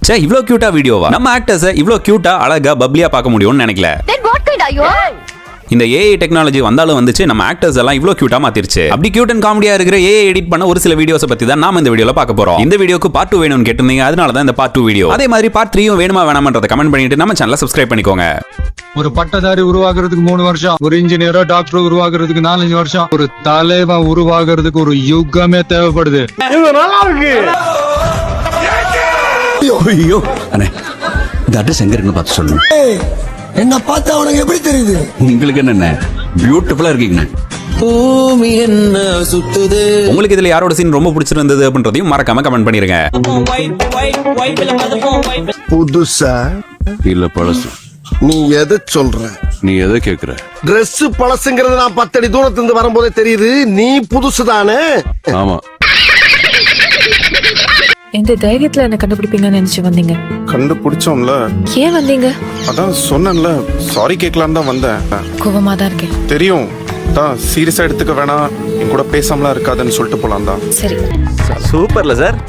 சே இவ்ளோ கியூட்டா வீடியோவா? நம்ம ஆக்டர்ஸை இவ்ளோ கியூட்டா அழகா பப்ளியா பார்க்க முடியும்னு நினைக்கல. இந்த ஏஐ டெக்னாலஜி வந்தாலும் வந்துச்சு, நம்ம ஆக்டர்ஸ் எல்லாம் இவ்ளோ கியூட்டா மாத்திருச்சு. அப்படி கியூட் அண்ட் காமெடியா இருக்கிற ஏஐ எடிட் பண்ண ஒரு சில வீடியோஸ் பத்தி தான் நாம இந்த வீடியோல பார்க்க போறோம். இந்த வீடியோக்கு பார்ட் 2 வேணும்னு கேட்டிருந்தீங்க, அதனால தான் இந்த பார்ட் 2 வீடியோ. அதே மாதிரி பார்ட் 3 வேணுமா வேணாமன்றத கமெண்ட் பண்ணிட்டு நம்ம சேனலை சப்ஸ்கிரைப் பண்ணிக்கோங்க. ஒரு பட்டதாரி உருவாக்குறதுக்கு 3 வருஷம், ஒரு இன்ஜினியரோ டாக்டர் உருவாக்குறதுக்கு 4-5 வருஷம், ஒரு தலைவன் உருவாக்குறதுக்கு ஒரு யுகமே தேவைப்படுது. ஐயோ அண்ணே, இந்த அட்ரஸ் எங்க இருக்குன்னு பார்த்து சொல்லுங்க. என்ன பார்த்தா உனக்கு எப்படி தெரியுது? உங்களுக்கு என்ன பியூட்டிஃபுல்லா இருக்கீங்க. பூமி என்ன சுத்துது? உங்களுக்கு இதுல யாரோட சீன் ரொம்ப பிடிச்சிருந்தது அப்படின்றதையும் மறக்காம கமெண்ட் பண்ணிருங்க. புதுசா இல்ல பழசு? நீ எதை சொல்ற? நீ எதை கேக்குற? Dress பழசுங்கிறது நான் 10 அடி தூரத்துல இருந்து வரும்போதே தெரியுது. நீ புதுசுதானே? ஆமா. எந்த தைரியத்துல என்ன கண்டுபிடிப்பீங்கன்னு நினைச்சு வந்தீங்க? கண்டுபிடிச்சோம்ல. ஏன் வந்தீங்க? அதான் சொன்னேன்ல, சாரி கேட்கலாம் தான் வந்தேன். கோவமா தான் இருக்கேன் தெரியும், தான் சீரியஸா எடுத்துக்க வேணாம், என் கூட பேசாமலாம் இருக்காதுன்னு சொல்லிட்டு போலாம் தான். சரி. சூப்பர்ல சார்.